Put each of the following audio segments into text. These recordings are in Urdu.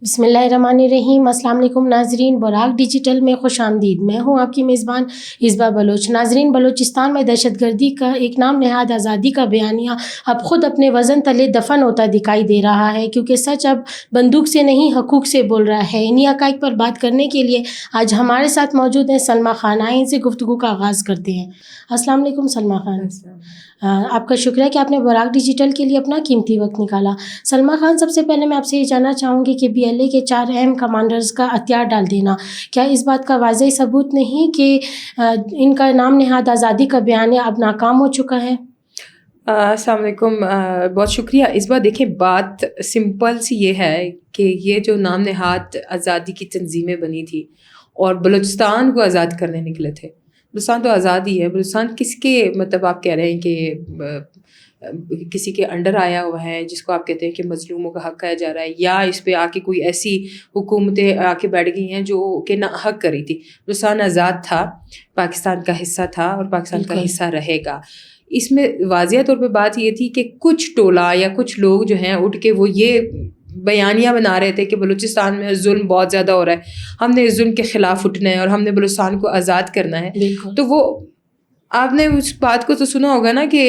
بسم اللہ الرحمن الرحیم۔ السلام علیکم ناظرین، براق ڈیجیٹل میں خوش آمدید۔ میں ہوں آپ کی میزبان عزبہ بلوچ۔ ناظرین، بلوچستان میں دہشت گردی کا ایک نام نہاد آزادی کا بیانیہ اب خود اپنے وزن تلے دفن ہوتا دکھائی دے رہا ہے، کیونکہ سچ اب بندوق سے نہیں حقوق سے بول رہا ہے۔ انہی حقائق پر بات کرنے کے لیے آج ہمارے ساتھ موجود ہیں سلمیٰ خان۔ آئیں ان سے گفتگو کا آغاز کرتے ہیں۔ السلام علیکم سلمیٰ خان۔ آپ کا شکریہ کہ آپ نے براق ڈیجیٹل کے لیے اپنا قیمتی وقت نکالا۔ سلمیٰ خان، سب سے پہلے میں آپ سے یہ جاننا چاہوں گی کہ BLA کے 4 اہم کمانڈرز کا ہتھیار ڈال دینا کیا اس بات کا واضح ثبوت نہیں کہ ان کا نام نہاد آزادی کا بیانیہ اب ناکام ہو چکا ہے؟ السلام علیکم، بہت شکریہ۔ اس بار دیکھیں، بات سمپل سی یہ ہے کہ یہ جو نام نہاد آزادی کی تنظیمیں بنی تھی اور بلوچستان کو آزاد کرنے نکلے تھے، بلوچستان تو آزاد ہی ہے۔ بلوچستان کس کے مطلب آپ کہہ رہے ہیں کہ کسی کے انڈر آیا ہوا ہے جس کو آپ کہتے ہیں کہ مظلوموں کا حق کھایا جا رہا ہے، یا اس پہ آ کے کوئی ایسی حکومتیں آ کے بیٹھ گئی ہیں جو کہ نہ حق کری تھی؟ بلوچستان آزاد تھا، پاکستان کا حصہ تھا اور پاکستان کا حصہ رہے گا۔ اس میں واضح طور پہ بات یہ تھی کہ کچھ ٹولہ یا کچھ لوگ جو ہیں اٹھ کے وہ یہ بیانیہ بنا رہے تھے کہ بلوچستان میں ظلم بہت زیادہ ہو رہا ہے، ہم نے اس ظلم کے خلاف اٹھنا ہے اور ہم نے بلوچستان کو آزاد کرنا ہے۔ تو وہ آپ نے اس بات کو تو سنا ہوگا نا کہ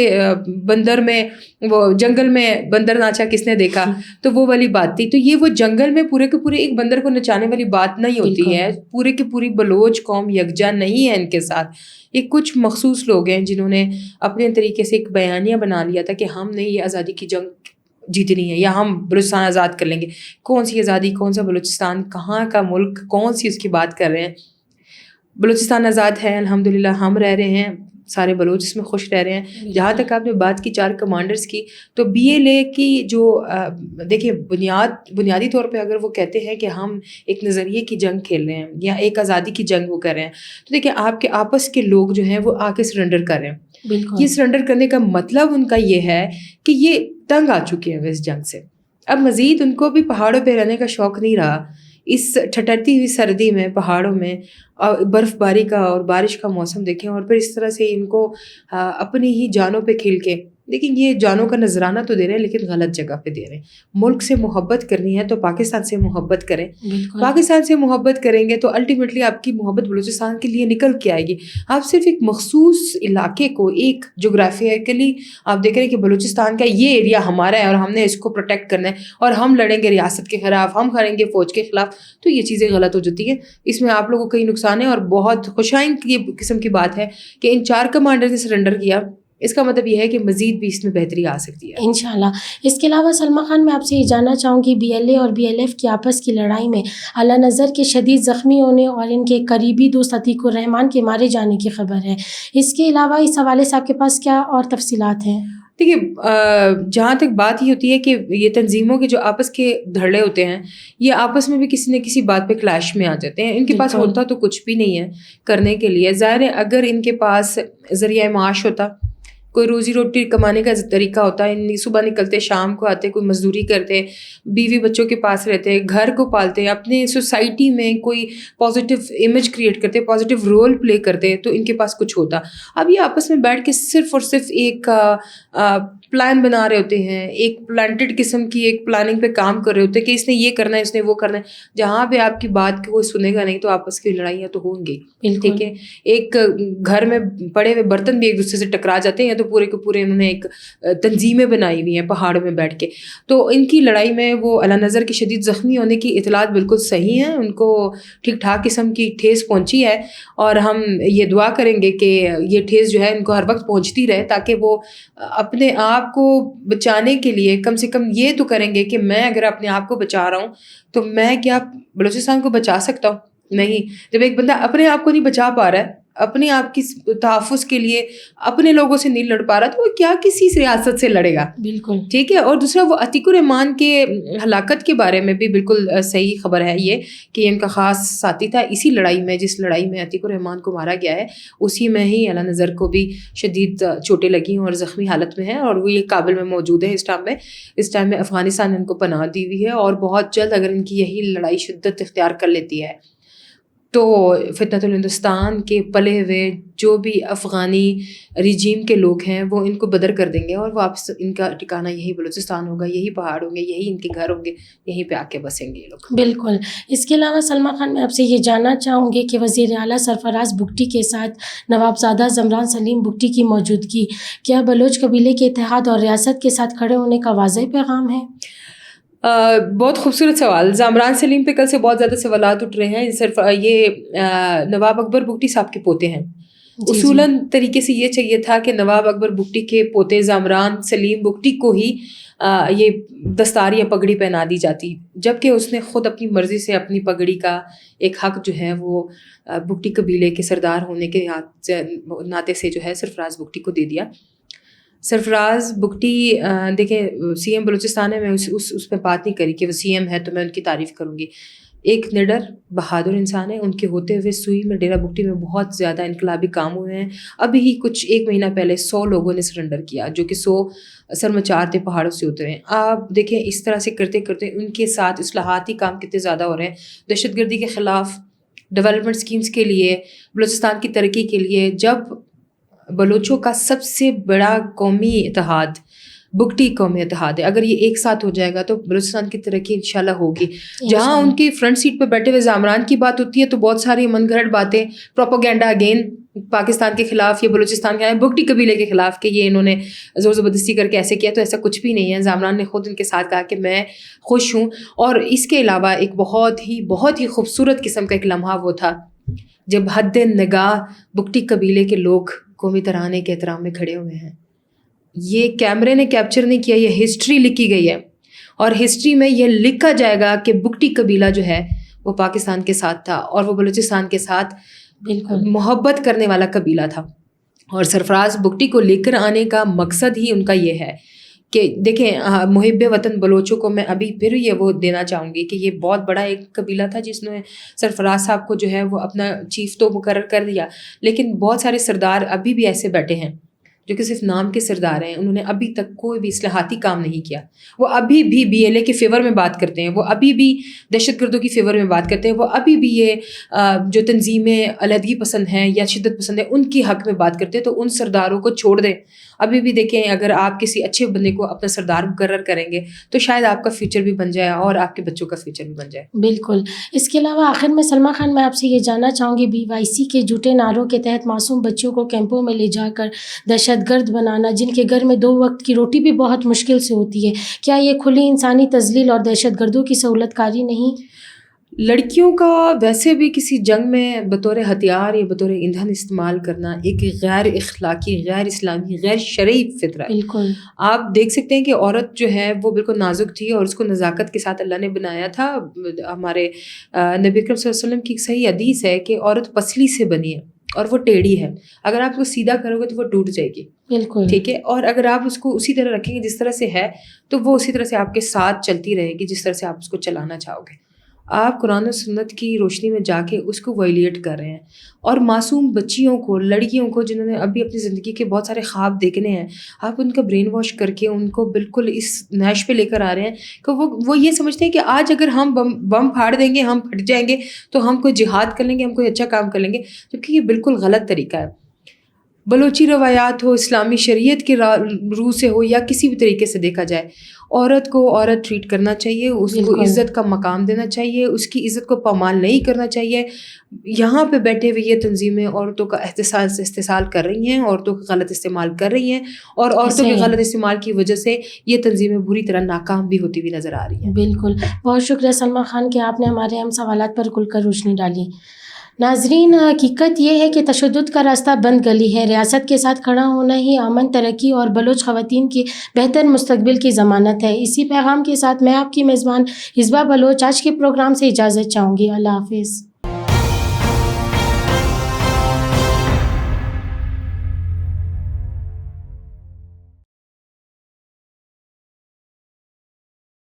بندر میں وہ جنگل میں بندر ناچا کس نے دیکھا، تو وہ والی بات تھی۔ تو یہ وہ جنگل میں پورے کے پورے ایک بندر کو نچانے والی بات نہیں ہوتی ہے۔ پورے کی پوری بلوچ قوم یکجا نہیں ہے ان کے ساتھ۔ یہ کچھ مخصوص لوگ ہیں جنہوں نے اپنے طریقے سے ایک بیانیہ بنا لیا تھا کہ ہم نے یہ آزادی کی جنگ جیتنی ہے یا ہم بلوچستان آزاد کر لیں گے۔ کون سی آزادی، کون سا بلوچستان، کہاں کا ملک، کون سی اس کی بات کر رہے ہیں؟ بلوچستان آزاد ہے، الحمدللہ ہم رہ رہے ہیں، سارے بلوچ اس میں خوش رہ رہے ہیں۔ جہاں تک آپ نے بات کی 4 کمانڈرز کی، تو BLA کی جو دیکھیں بنیادی طور پہ اگر وہ کہتے ہیں کہ ہم ایک نظریے کی جنگ کھیل رہے ہیں یا ایک آزادی کی جنگ وہ کر رہے ہیں، تو دیکھیں آپ کے آپس کے لوگ جو ہیں وہ آ کے سرنڈر کر رہے ہیں۔ یہ سرنڈر کرنے کا مطلب ان کا یہ ہے کہ یہ تنگ آ چکے ہیں اس جنگ سے۔ اب مزید ان کو بھی پہاڑوں پہ رہنے کا شوق نہیں رہا۔ اس ٹھٹرتی ہوئی سردی میں پہاڑوں میں برف باری کا اور بارش کا موسم دیکھیں، اور پھر اس طرح سے ان کو اپنی ہی جانوں پہ کھیل کے لیکن یہ جانوں کا نذرانہ تو دے رہے ہیں لیکن غلط جگہ پہ دے رہے ہیں۔ ملک سے محبت کرنی ہے تو پاکستان سے محبت کریں۔ پاکستان سے محبت کریں گے تو الٹیمیٹلی آپ کی محبت بلوچستان کے لیے نکل کے آئے گی۔ آپ صرف ایک مخصوص علاقے کو، ایک جغرافیکلی آپ دیکھ رہے ہیں کہ بلوچستان کا یہ ایریا ہمارا ہے اور ہم نے اس کو پروٹیکٹ کرنا ہے اور ہم لڑیں گے ریاست کے خلاف، ہم کھڑیں گے فوج کے خلاف، تو یہ چیزیں غلط ہو جاتی ہیں۔ اس میں آپ لوگوں کو کئی نقصان ہے، اور بہت خوشائن کی قسم کی بات ہے کہ ان 4 کمانڈر نے سرنڈر کیا۔ اس کا مطلب یہ ہے کہ مزید بھی اس میں بہتری آ سکتی ہے انشاءاللہ۔ اس کے علاوہ سلمیٰ خان، میں آپ سے یہ جاننا چاہوں گی BLA اور BLF کی آپس کی لڑائی میں اعلیٰ نظر کے شدید زخمی ہونے اور ان کے قریبی دوست عتیق الرحمان کے مارے جانے کی خبر ہے۔ اس کے علاوہ اس حوالے سے آپ کے پاس کیا اور تفصیلات ہیں؟ دیکھیے، جہاں تک بات یہ ہوتی ہے کہ یہ تنظیموں کے جو آپس کے دھڑے ہوتے ہیں، یہ آپس میں بھی کسی نہ کسی بات پہ کلیش میں آ جاتے ہیں۔ ان کے پاس ہوتا تو کچھ بھی نہیں ہے کرنے کے لیے۔ ظاہر ہے اگر ان کے پاس ذریعہ معاش ہوتا، کوئی روزی روٹی کمانے کا طریقہ ہوتا ہے، صبح نکلتے شام کو آتے، کوئی مزدوری کرتے، بیوی بچوں کے پاس رہتے، گھر کو پالتے، اپنے سوسائٹی میں کوئی پازیٹیو امیج کریٹ کرتے، پازیٹیو رول پلے کرتے، تو ان کے پاس کچھ ہوتا۔ اب یہ آپس میں بیٹھ کے صرف اور صرف ایک پلان بنا رہے ہوتے ہیں، ایک پلانٹڈ قسم کی ایک پلاننگ پہ کام کر رہے ہوتے ہیں کہ اس نے یہ کرنا ہے، اس نے وہ کرنا ہے۔ جہاں پہ آپ کی بات کوئی سنے گا نہیں تو آپس کی لڑائیاں تو ہوں گی، ٹھیک ہے۔ ایک گھر میں پڑے ہوئے برتن بھی ایک دوسرے سے ٹکرا جاتے ہیں، یا تو پورے کے پورے انہوں نے ایک تنظیمیں بنائی ہوئی ہیں پہاڑوں میں بیٹھ کے۔ تو ان کی لڑائی میں وہ اعلیٰ نظر کے شدید زخمی ہونے کی اطلاعات بالکل صحیح ہیں، ان کو ٹھیک ٹھاک قسم کی ٹھیس پہنچی ہے، اور ہم یہ دعا کریں گے کہ یہ ٹھیس جو ہے ان کو ہر وقت پہنچتی رہے، تاکہ وہ اپنے آپ کو بچانے کے لیے کم سے کم یہ تو کریں گے کہ میں اگر اپنے آپ کو بچا رہا ہوں تو میں کیا بلوچستان کو بچا سکتا ہوں؟ نہیں۔ جب ایک بندہ اپنے آپ کو نہیں بچا پا رہا ہے، اپنے آپ کی تحفظ کے لیے اپنے لوگوں سے نہیں لڑ پا رہا، تو وہ کیا کسی ریاست سے لڑے گا؟ بالکل ٹھیک ہے۔ اور دوسرا، وہ عتیق الرحمان کے ہلاکت کے بارے میں بھی بالکل صحیح خبر ہے یہ کہ ان کا خاص ساتھی تھا اسی لڑائی میں، جس لڑائی میں عتیق الرحمان کو مارا گیا ہے، اسی میں ہی اعلیٰ نظر کو بھی شدید چوٹیں لگی اور زخمی حالت میں ہے، اور وہ یہ کابل میں موجود ہے اس ٹائم میں افغانستان ان کو پناہ دی ہوئی ہے، اور بہت جلد اگر ان کی یہی لڑائی شدت اختیار کر لیتی ہے تو فتنۃ الہندوستان کے پلے ہوئے جو بھی افغانی رجیم کے لوگ ہیں وہ ان کو بدر کر دیں گے اور واپس ان کا ٹھکانہ یہی بلوچستان ہوگا, یہی پہاڑ ہوں گے, یہی ان کے گھر ہوں گے, یہیں پہ آ کے بسیں گے یہ لوگ. بالکل. اس کے علاوہ سلمیٰ خان میں آپ سے یہ جاننا چاہوں گی کہ وزیر اعلیٰ سرفراز بگٹی کے ساتھ نوابزادہ زمران سلیم بگٹی کی موجودگی کیا بلوچ قبیلے کے اتحاد اور ریاست کے ساتھ کھڑے ہونے کا واضح پیغام ہے؟ بہت خوبصورت سوال. زامران سلیم پہ کل سے بہت زیادہ سوالات اٹھ رہے ہیں. صرف یہ نواب اکبر بگٹی صاحب کے پوتے ہیں. اصولاً طریقے سے یہ چاہیے تھا کہ نواب اکبر بگٹی کے پوتے زامران سلیم بگٹی کو ہی یہ دستار یا پگڑی پہنا دی جاتی, جبکہ اس نے خود اپنی مرضی سے اپنی پگڑی کا ایک حق جو ہے وہ بگٹی قبیلے کے سردار ہونے کے ناطے سے جو ہے سرفراز بگٹی کو دے دیا. سرفراز بگٹی دیکھیں سی ایم بلوچستان ہے, میں اس پہ بات نہیں کری کہ وہ سی ایم ہے تو میں ان کی تعریف کروں گی. ایک نڈر بہادر انسان ہے. ان کے ہوتے ہوئے سوئی میں ڈیرہ بگٹی میں بہت زیادہ انقلابی کام ہوئے ہیں. ابھی ہی کچھ 1 مہینہ پہلے 100 لوگوں نے سرنڈر کیا, جو کہ 100 سرمچار تھے پہاڑوں سے اترے ہیں. آپ دیکھیں اس طرح سے کرتے کرتے ان کے ساتھ اصلاحاتی کام کتنے زیادہ ہو رہے ہیں. دہشت گردی کے خلاف, ڈیولپمنٹ اسکیمز کے لیے, بلوچستان کی ترقی کے لیے. جب بلوچوں کا سب سے بڑا قومی اتحاد بگٹی قومی اتحاد ہے, اگر یہ ایک ساتھ ہو جائے گا تو بلوچستان کی ترقی انشاءاللہ ہوگی. جہاں ان کی فرنٹ سیٹ پہ بیٹھے ہوئے زامران کی بات ہوتی ہے تو بہت ساری من گھڑت باتیں, پروپیگنڈا اگین پاکستان کے خلاف یا بلوچستان کے بگٹی قبیلے کے خلاف کہ یہ انہوں نے زور زبردستی کر کے ایسے کیا, تو ایسا کچھ بھی نہیں ہے. زامران نے خود ان کے ساتھ کہا کہ میں خوش ہوں. اور اس کے علاوہ ایک بہت ہی خوبصورت قسم کا ایک لمحہ وہ تھا جب حد نگاہ بگٹی قبیلے کے لوگ قومی ترانے کے احترام میں کھڑے ہوئے ہیں. یہ کیمرے نے کیپچر نہیں کیا, یہ ہسٹری لکھی گئی ہے اور ہسٹری میں یہ لکھا جائے گا کہ بگٹی قبیلہ جو ہے وہ پاکستان کے ساتھ تھا اور وہ بلوچستان کے ساتھ بالکل محبت کرنے والا قبیلہ تھا. اور سرفراز بگٹی کو لے کر آنے کا مقصد ہی ان کا یہ ہے کہ دیکھیں محب وطن بلوچوں کو میں ابھی پھر یہ وہ دینا چاہوں گی کہ یہ بہت بڑا ایک قبیلہ تھا جس نے سرفراز صاحب کو جو ہے وہ اپنا چیف تو مقرر کر دیا, لیکن بہت سارے سردار ابھی بھی ایسے بیٹھے ہیں جو کہ صرف نام کے سردار ہیں. انہوں نے ابھی تک کوئی بھی اصلاحاتی کام نہیں کیا. وہ ابھی بھی بی ایل اے کے فیور میں بات کرتے ہیں, وہ ابھی بھی دہشت گردوں کی فیور میں بات کرتے ہیں, وہ ابھی بھی یہ جو تنظیمیں علیحدگی پسند ہیں یا شدت پسند ہیں ان کی حق میں بات کرتے ہیں. تو ان سرداروں کو چھوڑ دیں. ابھی بھی دیکھیں اگر آپ کسی اچھے بندے کو اپنا سردار مقرر کریں گے تو شاید آپ کا فیوچر بھی بن جائے اور آپ کے بچوں کا فیوچر بھی بن جائے. بالکل. اس کے علاوہ آخر میں سلمیٰ خان میں آپ سے یہ جاننا چاہوں گی, BYC کے جھوٹے نعروں کے تحت معصوم بچوں کو کیمپوں میں لے جا کر دہشت گرد بنانا, جن کے گھر میں 2 وقت کی روٹی بھی بہت مشکل سے ہوتی ہے, کیا یہ کھلی انسانی تذلیل اور دہشت گردوں کی سہولت کاری نہیں؟ لڑکیوں کا ویسے بھی کسی جنگ میں بطور ہتھیار یا بطور ایندھن استعمال کرنا ایک غیر اخلاقی, غیر اسلامی, غیر شرعی فطرہ ہے. بالکل. آپ دیکھ سکتے ہیں کہ عورت جو ہے وہ بالکل نازک تھی اور اس کو نزاکت کے ساتھ اللہ نے بنایا تھا. ہمارے نبی اکرم صلی اللہ علیہ وسلم کی ایک صحیح حدیث ہے کہ عورت پسلی سے بنی ہے اور وہ ٹیڑھی ہے, اگر آپ کو سیدھا کرو گے تو وہ ٹوٹ جائے گی. بالکل ٹھیک ہے, اور اگر آپ اس کو اسی طرح رکھیں گے جس طرح سے ہے تو وہ اسی طرح سے آپ کے ساتھ چلتی رہے گی جس طرح سے آپ اس کو چلانا چاہو گے. آپ قرآن و سنت کی روشنی میں جا کے اس کو وائلیٹ کر رہے ہیں اور معصوم بچیوں کو, لڑکیوں کو جنہوں نے ابھی اپنی زندگی کے بہت سارے خواب دیکھنے ہیں, آپ ان کا برین واش کر کے ان کو بالکل اس نیش پہ لے کر آ رہے ہیں کہ وہ یہ سمجھتے ہیں کہ آج اگر ہم بم پھاڑ دیں گے, ہم پھٹ جائیں گے تو ہم کوئی جہاد کر لیں گے, ہم کوئی اچھا کام کر لیں گے, جبکہ یہ بالکل غلط طریقہ ہے. بلوچی روایات ہو, اسلامی شریعت کے روح سے ہو یا کسی بھی طریقے سے دیکھا جائے, عورت کو عورت ٹریٹ کرنا چاہیے, اس کو عزت کا مقام دینا چاہیے, اس کی عزت کو پامال نہیں کرنا چاہیے. یہاں پہ بیٹھے ہوئے یہ تنظیمیں عورتوں کا استحصال کر رہی ہیں, عورتوں کا غلط استعمال کر رہی ہیں اور عورتوں کے غلط استعمال کی وجہ سے یہ تنظیمیں بری طرح ناکام بھی ہوتی ہوئی نظر آ رہی ہیں. بالکل. بہت شکریہ سلمیٰ خان کہ آپ نے ہمارے اہم سوالات پر کھل کر روشنی ڈالی. ناظرین, حقیقت یہ ہے کہ تشدد کا راستہ بند گلی ہے. ریاست کے ساتھ کھڑا ہونا ہی امن, ترقی اور بلوچ خواتین کی بہتر مستقبل کی ضمانت ہے. اسی پیغام کے ساتھ میں آپ کی میزبان حزبہ بلوچ آج کے پروگرام سے اجازت چاہوں گی. اللہ حافظ.